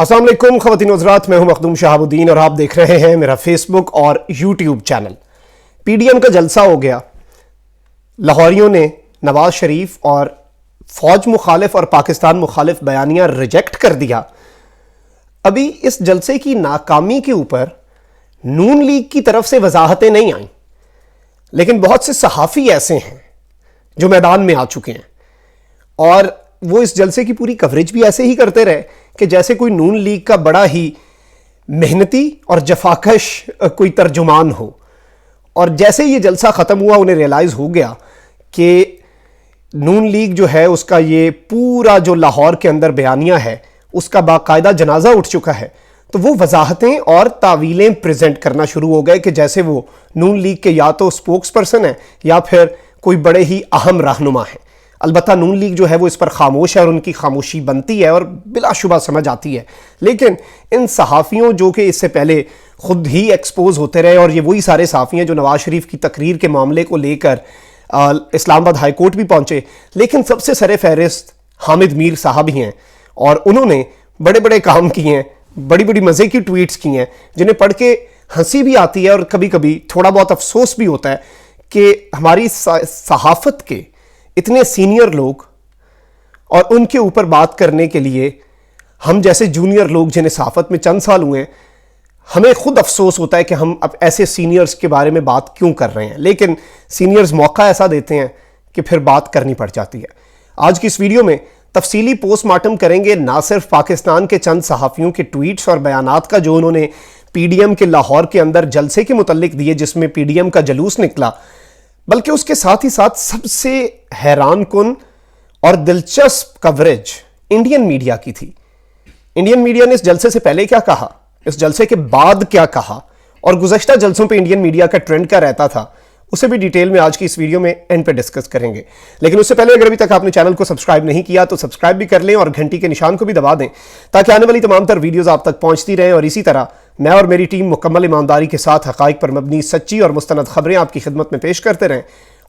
अस्सलाम वालेकुम ख़वातीन व हज़रात, मैं हूं मखदूम शहाबुद्दीन और आप देख रहे हैं मेरा फेसबुक और यूट्यूब चैनल। पीडीएम का जलसा हो गया। लाहौरियों ने नवाज शरीफ और फौज मुखालिफ और पाकिस्तान मुखालिफ बयानियां रिजेक्ट कर दिया। अभी इस जलसे की नाकामी के ऊपर नून लीग की तरफ से वजाहतें नहीं आई, लेकिन बहुत से सहाफ़ी ऐसे हैं जो मैदान में आ चुके हैं और वो इस जलसे की पूरी कवरेज भी ऐसे ही करते रहे कि जैसे कोई नून लीग का बड़ा ही मेहनती और जफाकश कोई तर्जुमान हो। और जैसे ये जलसा ख़त्म हुआ उन्हें रियलाइज़ हो गया कि नून लीग जो है उसका ये पूरा जो लाहौर के अंदर बयानिया है उसका बाकायदा जनाजा उठ चुका है, तो वो वजाहतें और तावीलें प्रेजेंट करना शुरू हो गए कि जैसे वो नून लीग के या तो स्पोक्स पर्सन है या फिर कोई बड़े ही अहम रहनुमा है। अलबत्ता नून लीग जो है वो इस पर खामोश है और उनकी खामोशी बनती है और बिलाशुबा समझ आती है, लेकिन इन सहाफ़ियों जो कि इससे पहले खुद ही एक्सपोज होते रहे, और ये वही सारे सहाफ़ी हैं जो नवाज शरीफ की तकरीर के मामले को लेकर इस्लामाबाद हाई कोर्ट भी पहुंचे, लेकिन सबसे सरे फहरिस्त हामिद मीर साहब ही हैं और उन्होंने बड़े बड़े काम किए हैं, बड़ी बड़ी मज़े की ट्वीट्स की हैं जिन्हें पढ़ के हंसी भी आती है और कभी कभी थोड़ा बहुत अफसोस भी होता है कि हमारी सहाफ़त के इतने सीनियर लोग और उनके ऊपर बात करने के लिए हम जैसे जूनियर लोग जिन्हें सहाफ़त में चंद साल हुए हैं, हमें खुद अफसोस होता है कि हम अब ऐसे सीनियर्स के बारे में बात क्यों कर रहे हैं, लेकिन सीनियर्स मौका ऐसा देते हैं कि फिर बात करनी पड़ जाती है। आज की इस वीडियो में तफसीली पोस्टमार्टम करेंगे ना सिर्फ पाकिस्तान के चंद सहाफ़ियों के ट्वीट्स और बयानात का जो उन्होंने पीडीएम के लाहौर के अंदर जलसे के मुतल्लिक दिए जिसमें पीडीएम का जलूस निकला, बल्कि उसके साथ ही साथ सबसे हैरान कुन और दिलचस्प कवरेज इंडियन मीडिया की थी। इंडियन मीडिया ने इस जलसे से पहले क्या कहा, इस जलसे के बाद क्या कहा और गुज़श्ता जलसों पे इंडियन मीडिया का ट्रेंड क्या रहता था, उसे भी डिटेल में आज की इस वीडियो में एंड पे डिस्कस करेंगे। लेकिन उससे पहले अगर अभी तक आपने चैनल को सब्सक्राइब नहीं किया तो सब्सक्राइब भी कर लें और घंटी के निशान को भी दबा दें ताकि आने वाली तमाम तर वीडियोस आप तक पहुंचती रहें। और इसी तरह मैं और मेरी टीम मुकम्मल ईमानदारी के साथ हक़ाइक़ पर मबनी सच्ची और मुस्तनद खबरें आपकी खिदमत में पेश करते रहें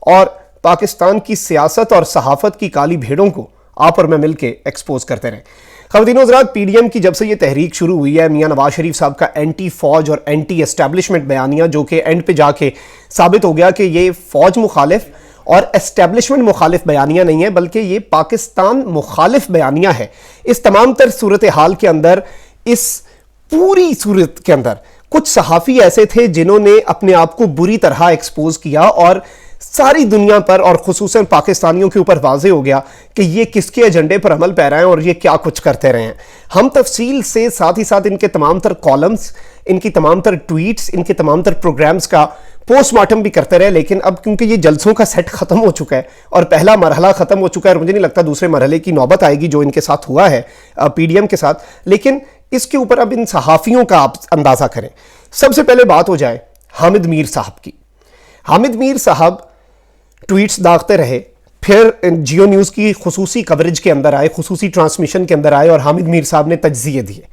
और पाकिस्तान की सियासत और सहाफ़त की काली भेड़ों को आप और मैं मिलकर एक्सपोज करते रहें। ख़वातीन व हज़रात, पीडीएम की जब से ये तहरीक शुरू हुई है, मियां नवाज शरीफ साहब का एंटी फ़ौज और एंटी एस्टैब्लिशमेंट बयानिया जो कि एंड पे जाके साबित हो गया कि ये फ़ौज मुखालिफ और एस्टैब्लिशमेंट मुखालिफ बयानिया नहीं है बल्कि ये पाकिस्तान मुखालिफ बयानिया है। इस तमाम तर सूरत हाल के अंदर, इस पूरी सूरत के अंदर कुछ सहाफ़ी ऐसे थे जिन्होंने अपने आप को बुरी तरह एक्सपोज किया और सारी दुनिया पर और खुसूसन पाकिस्तानियों के ऊपर वाज़े हो गया कि ये किसके एजेंडे पर अमल पैरा हैं और ये क्या कुछ करते रहे हैं। हम तफसील से साथ ही साथ इनके तमाम तर कॉलम्स, इनकी तमाम तर ट्वीट्स, इनके तमाम तर प्रोग्राम्स का पोस्टमार्टम भी करते रहे, लेकिन अब क्योंकि ये जलसों का सेट ख़त्म हो चुका है और पहला मरहला ख़त्म हो चुका है और मुझे नहीं लगता दूसरे मरहले की नौबत आएगी जो इनके साथ हुआ है पीडीएम के साथ, लेकिन इसके ऊपर अब इन सहाफ़ियों का आप अंदाज़ा करें। सबसे पहले बात हो जाए हामिद मीर साहब की। हामिद मीर साहब ट्वीट्स दागते रहे, फिर जियो न्यूज़ की खुसूसी कवरेज के अंदर आए, खुसूसी ट्रांसमिशन के अंदर आए और हामिद मीर साहब ने तज्ज़िये दिए।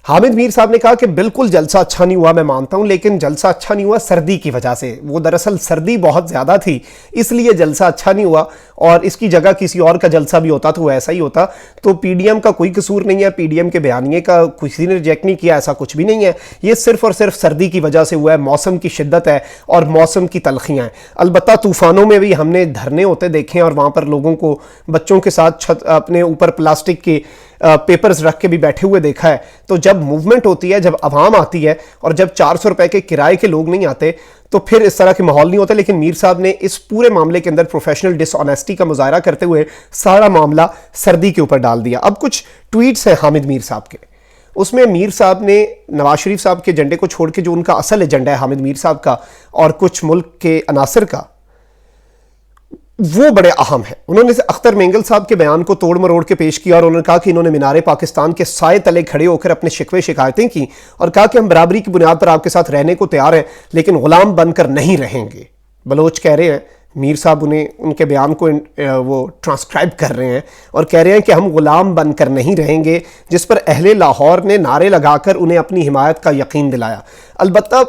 हामिद मीर साहब ने कहा कि बिल्कुल जलसा अच्छा नहीं हुआ, मैं मानता हूं, लेकिन जलसा अच्छा नहीं हुआ सर्दी की वजह से। वो दरअसल सर्दी बहुत ज़्यादा थी इसलिए जलसा अच्छा नहीं हुआ और इसकी जगह किसी और का जलसा भी होता तो ऐसा ही होता। तो पीडीएम का कोई कसूर नहीं है, पीडीएम के बयानिए का किसी ने रिजेक्ट नहीं किया, ऐसा कुछ भी नहीं है। ये सिर्फ और सिर्फ सर्दी की वजह से हुआ है, मौसम की शिद्दत है और मौसम की तलखियाँ हैं। अलबत्ता तूफ़ानों में भी हमने धरने होते देखे हैं और वहाँ पर लोगों को बच्चों के साथ छत अपने ऊपर प्लास्टिक के पेपर्स रख के भी बैठे हुए देखा है। तो जब मूवमेंट होती है, जब आवाम आती है और जब 400 रुपए के किराए के लोग नहीं आते तो फिर इस तरह के माहौल नहीं होते। लेकिन मीर साहब ने इस पूरे मामले के अंदर प्रोफेशनल डिसऑनेस्टी का मुजाहरा करते हुए सारा मामला सर्दी के ऊपर डाल दिया। अब कुछ ट्वीट्स हैं हामिद मीर साहब के, उसमें मीर साहब ने नवाज शरीफ साहब के एजेंडे को छोड़ के जो उनका असल एजेंडा है हामिद मीर साहब का और कुछ मुल्क के अनासर का, वो बड़े अहम है। उन्होंने अख्तर मेंगल साहब के बयान को तोड़ मरोड़ के पेश किया और उन्होंने कहा कि इन्होंने मीनारे पाकिस्तान के साए तले खड़े होकर अपने शिकवे शिकायतें की और कहा कि हम बराबरी की बुनियाद पर आपके साथ रहने को तैयार हैं लेकिन गुलाम बनकर नहीं रहेंगे। बलोच कह रहे हैं, मीर साहब उन्हें उनके बयान को वो ट्रांसक्राइब कर रहे हैं और कह रहे हैं कि हम गुलाम बनकर नहीं रहेंगे, जिस पर अहले लाहौर ने नारे लगाकर उन्हें अपनी हिमायत का यकीन दिलाया। अलबत्ता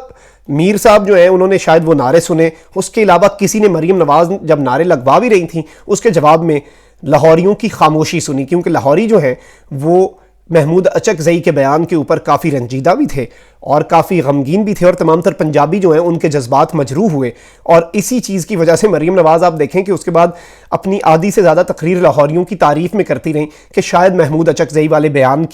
मीर साहब जो है उन्होंने शायद वो नारे सुने, उसके अलावा किसी ने मरीम नवाज जब नारे लगवा भी रही थी उसके जवाब में लाहौरियों की खामोशी सुनी, क्योंकि लाहौरी जो है वो محمود اچکزئی کے بیان کے اوپر کافی رنجیدہ بھی تھے اور کافی غمگین بھی تھے، اور تمام تر پنجابی جو ہیں ان کے جذبات مجروح ہوئے، اور اسی چیز کی وجہ سے مریم نواز آپ دیکھیں کہ اس کے بعد اپنی آدھی سے زیادہ تقریر لاہوریوں کی تعریف میں کرتی رہیں کہ شاید محمود اچکزئی والے بیان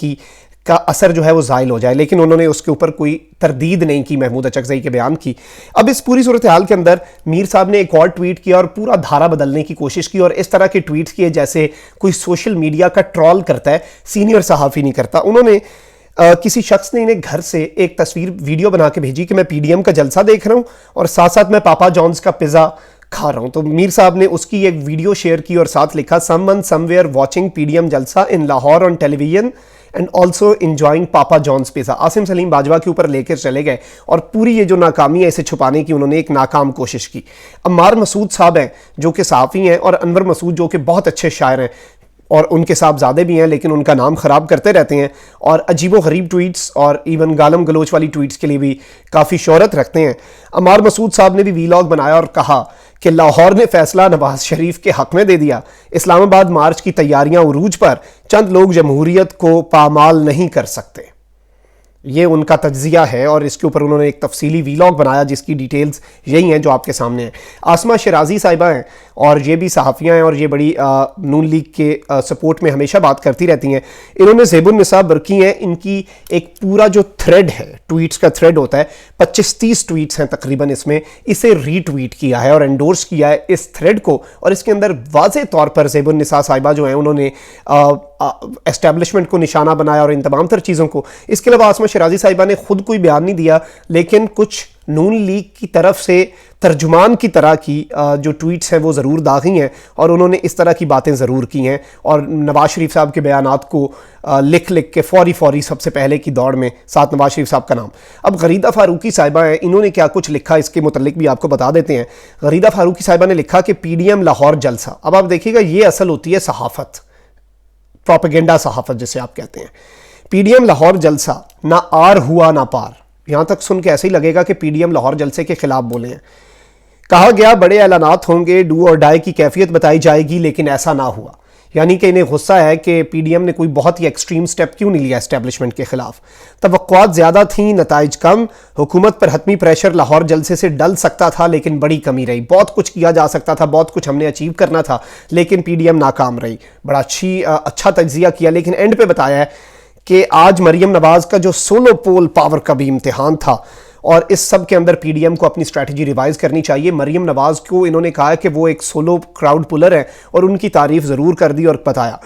کا اثر جو ہے وہ زائل ہو جائے، لیکن انہوں نے اس کے اوپر کوئی تردید نہیں کی محمود اچکزئی کے بیان کی۔ اب اس پوری صورتحال کے اندر میر صاحب نے ایک اور ٹویٹ کیا اور پورا دھارا بدلنے کی کوشش کی، اور اس طرح کے ٹویٹس کیے جیسے کوئی سوشل میڈیا کا ٹرول کرتا ہے، سینئر صحافی نہیں کرتا۔ انہوں نے کسی شخص نے انہیں گھر سے ایک تصویر ویڈیو بنا کے بھیجی کہ میں پی ڈی ایم کا جلسہ دیکھ رہا ہوں اور ساتھ ساتھ میں پاپا جانز کا پیزا کھا رہا ہوں، تو میر صاحب نے اس کی ایک ویڈیو شیئر کی اور ساتھ لکھا someone somewhere watching PDM جلسہ in Lahore on television and also enjoying Papa John's pizza. Asim Saleem Bajwa کے اوپر لے کر چلے گئے اور پوری یہ جو ناکامی ہے اسے چھپانے کی انہوں نے ایک ناکام کوشش کی۔ عمار مسعود صاحب ہیں جو کہ صحافی ہیں، اور انور مسعود جو کہ بہت اچھے شاعر ہیں اور ان کے صاحبزادے بھی ہیں لیکن ان کا نام خراب کرتے رہتے ہیں، اور عجیب و غریب ٹویٹس اور ایون گالم گلوچ والی ٹویٹس کے لیے بھی کافی شہرت رکھتے ہیں۔ عمار مسعود صاحب نے بھی ویلاگ بنایا اور کہا کہ لاہور نے فیصلہ نواز شریف کے حق میں دے دیا، اسلام آباد مارچ کی تیاریاں عروج پر، چند لوگ جمہوریت کو پامال نہیں کر سکتے۔ یہ ان کا تجزیہ ہے اور اس کے اوپر انہوں نے ایک تفصیلی ویلاگ بنایا جس کی ڈیٹیلز یہی ہیں جو آپ کے سامنے ہیں۔ آسمہ شیرازی صاحبہ ہیں اور یہ بھی صحافیاں ہیں اور یہ بڑی نون لیگ کے سپورٹ میں ہمیشہ بات کرتی رہتی ہیں۔ انہوں نے زیب النساء برقی ہیں، ان کی ایک پورا جو تھریڈ ہے، ٹویٹس کا تھریڈ ہوتا ہے، 25-30 ٹویٹس ہیں تقریباً، اس میں اسے ری ٹویٹ کیا ہے اور انڈورس کیا ہے اس تھریڈ کو، اور اس کے اندر واضح طور پر زیب النساء صاحبہ جو ہیں انہوں نے اسٹیبلشمنٹ کو نشانہ بنایا اور ان تمام تر چیزوں کو۔ اس کے علاوہ آسمہ شیرازی صاحبہ نے خود کوئی بیان نہیں دیا، لیکن کچھ نون لیگ کی طرف سے ترجمان کی طرح کی جو ٹویٹس ہیں وہ ضرور داغی ہیں، اور انہوں نے اس طرح کی باتیں ضرور کی ہیں، اور نواز شریف صاحب کے بیانات کو لکھ کے فوری سب سے پہلے کی دوڑ میں ساتھ نواز شریف صاحب کا نام۔ اب غریدہ فاروقی صاحبہ ہیں، انہوں نے کیا کچھ لکھا اس کے متعلق بھی آپ کو بتا دیتے ہیں۔ غریدہ فاروقی صاحبہ نے لکھا کہ پی ڈی ایم لاہور جلسہ، اب آپ دیکھیے گا یہ اصل ہوتی ہے صحافت، پروپیگنڈا صحافت جسے آپ کہتے ہیں۔ پی ڈی ایم لاہور جلسہ، نہ آر ہوا نہ پار، یہاں تک سن کے ایسے ہی لگے گا کہ پی ڈی ایم لاہور جلسے کے خلاف بولے ہیں۔ کہا گیا بڑے اعلانات ہوں گے، ڈو اور ڈائی کی کیفیت بتائی جائے گی، لیکن ایسا نہ ہوا، یعنی کہ انہیں غصہ ہے کہ پی ڈی ایم نے کوئی بہت ہی ایکسٹریم سٹیپ کیوں نہیں لیا اسٹیبلشمنٹ کے خلاف۔ توقعات زیادہ تھیں، نتائج کم، حکومت پر حتمی پریشر لاہور جلسے سے ڈل سکتا تھا لیکن بڑی کمی رہی، بہت کچھ کیا جا سکتا تھا، بہت کچھ ہم نے اچیو کرنا تھا، لیکن پی ڈی ایم ناکام رہی۔ بڑا اچھا تجزیہ کیا، لیکن اینڈ پہ بتایا ہے کہ آج مریم نواز کا جو سولو پول پاور کا بھی امتحان تھا، اور اس سب کے اندر پی ڈی ایم کو اپنی اسٹریٹجی ریوائز کرنی چاہیے۔ مریم نواز کو انہوں نے کہا کہ وہ ایک سولو کراؤڈ پولر ہیں، اور ان کی تعریف ضرور کر دی اور بتایا۔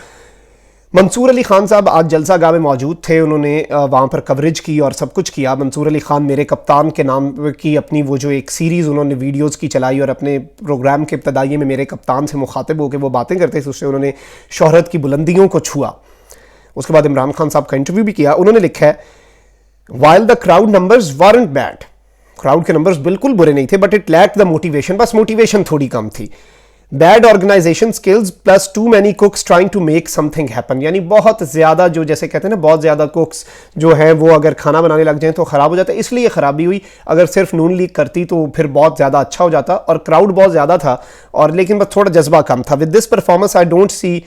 منصور علی خان صاحب آج جلسہ گاہ میں موجود تھے، انہوں نے وہاں پر کوریج کی اور سب کچھ کیا۔ منصور علی خان میرے کپتان کے نام کی اپنی وہ جو ایک سیریز انہوں نے ویڈیوز کی چلائی، اور اپنے پروگرام کے ابتدائیے میں میرے کپتان سے مخاطب ہو کے وہ باتیں کرتے تھے، اس سے انہوں نے شہرت کی بلندیوں کو چھوا۔ اس کے بعد عمران خان صاحب کا انٹرویو بھی کیا، انہوں نے لکھا ہے while the crowd numbers weren't bad، crowd کے نمبرز بالکل برے نہیں تھے، but it lacked the motivation, بس موٹیویشن تھوڑی کم تھی۔ Bad organization skills plus too many cooks trying to make something happen, یعنی بہت زیادہ جو جیسے کہتے ہیں نا بہت زیادہ کوکس جو ہیں وہ اگر کھانا بنانے لگ جائیں تو خراب ہو جاتا ہے، اس لیے خرابی ہوئی۔ اگر صرف نون لیگ کرتی تو پھر بہت زیادہ اچھا ہو جاتا، اور کراؤڈ بہت زیادہ تھا، اور لیکن بس تھوڑا جذبہ کم تھا۔ With this performance I don't see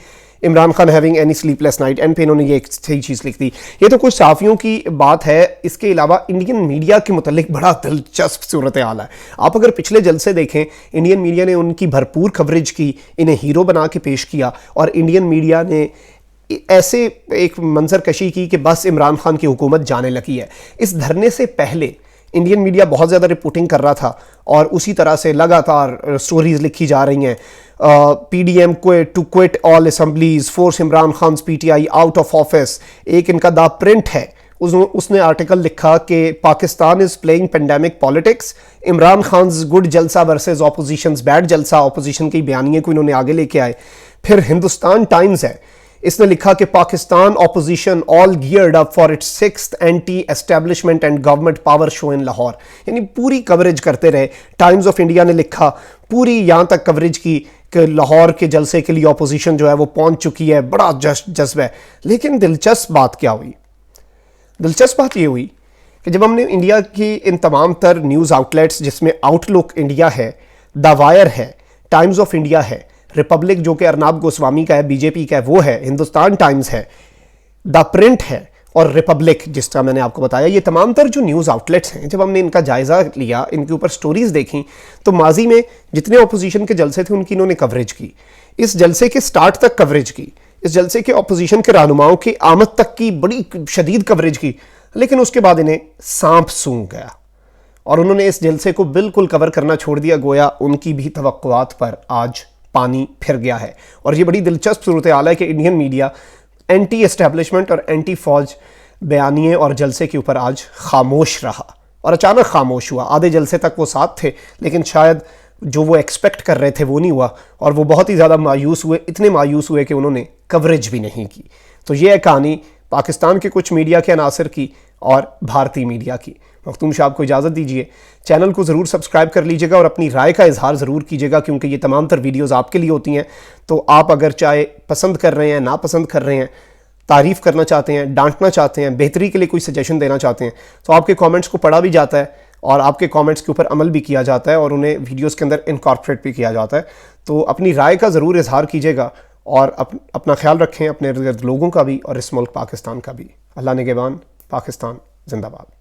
Imran Khan having any sleep less night, and پہ انہوں نے یہ ایک صحیح چیز لکھ دی۔ یہ تو کچھ صحافیوں کی بات ہے، اس کے علاوہ انڈین میڈیا کے متعلق بڑا دلچسپ صورتحال ہے۔ آپ اگر پچھلے جلسے دیکھیں، انڈین میڈیا نے ان کی بھرپور کوریج کی، انہیں ہیرو بنا کے پیش کیا، اور انڈین میڈیا نے ایسے ایک منظر کشی کی کہ بس عمران خان کی حکومت جانے لگی ہے۔ اس دھرنے سے پہلے انڈین میڈیا بہت زیادہ رپورٹنگ کر رہا تھا، اور اسی طرح سے لگاتار سٹوریز لکھی جا رہی ہیں۔ P D M to quit all assemblies, force Imran خانز P T I out of office, ایک ان کا دا پرنٹ ہے، اس نے آرٹیکل لکھا کہ Pakistan is playing pandemic politics, Imran خانز good جلسہ ورسز اپوزیشنز بیڈ جلسہ، اپوزیشن کی بیانیے کو انہوں نے آگے لے کے آئے۔ پھر ہندوستان ٹائمز ہے، اس نے لکھا کہ Pakistan opposition all geared up for its sixth anti establishment and government power show in Lahore, یعنی پوری کوریج کرتے رہے۔ ٹائمز آف انڈیا نے لکھا پوری یہاں تک کوریج کی کہ لاہور کے جلسے کے لیے اپوزیشن جو ہے وہ پہنچ چکی ہے، بڑا جذب ہے۔ لیکن دلچسپ بات کیا ہوئی؟ دلچسپ بات یہ ہوئی کہ جب ہم نے انڈیا کی ان تمام تر نیوز آؤٹ لیٹس، جس میں آؤٹ لک انڈیا ہے، دا وائر ہے، ٹائمز آف انڈیا ہے، ریپبلک جو کہ ارناب گوسوامی کا ہے، بی جے پی کا ہے وہ ہے، ہندوستان ٹائمز ہے، द प्रिंट है और रिपब्लिक, जिसका मैंने आपको बताया, ये तमाम तर जो न्यूज़ आउटलेट्स हैं, जब हमने इनका जायज़ा लिया, इनके ऊपर स्टोरीज़ देखी, तो माजी में जितने अपोजिशन के जलसे थे उनकी इन्होंने कवरेज की, इस जलसे के स्टार्ट तक कवरेज की, इस जलसे के अपोजिशन के रहनुमाओं की आमद तक की बड़ी शदीद कवरेज की, लेकिन उसके बाद इन्हें सांप सूंघ गया और उन्होंने इस जलसे को बिल्कुल कवर करना छोड़ दिया, गोया उनकी भी तवक्कुआत पर आज पानी फिर गया है। और ये बड़ी दिलचस्प सूरत हाल है कि इंडियन मीडिया एंटी एस्टेब्लिशमेंट और एंटी फौज बयानिए और जलसे के ऊपर आज खामोश रहा और अचानक खामोश हुआ। आधे जलसे तक वो साथ थे, लेकिन शायद जो वो एक्सपेक्ट कर रहे थे वो नहीं हुआ और वो बहुत ही ज़्यादा मायूस हुए, इतने मायूस हुए कि उन्होंने कवरेज भी नहीं की। तो ये है कहानी पाकिस्तान के कुछ मीडिया के अनासर की और भारतीय मीडिया की। मखदूम साहब को इजाज़त दीजिए, चैनल को ज़रूर सब्सक्राइब कर लीजिएगा और अपनी राय का इजहार ज़रूर कीजिएगा, क्योंकि ये तमाम तर वीडियोज़ आपके लिए होती हैं। तो आप अगर चाहे पसंद कर रहे हैं, नापसंद कर रहे हैं, तारीफ़ करना चाहते हैं, डांटना चाहते हैं, बेहतरी के लिए कोई सजेशन देना चाहते हैं, तो आपके कमेंट्स को पढ़ा भी जाता है और आपके कमेंट्स के ऊपर अमल भी किया जाता है और उन्हें वीडियोस के अंदर इनकॉर्पोरेट भी किया जाता है। तो अपनी राय का ज़रूर इजहार कीजिएगा और अपना ख्याल रखें, अपने इर्द गिर्द लोगों का भी और इस मुल्क पाकिस्तान का भी। अल्लाह निगहबान। पाकिस्तान जिंदाबाद।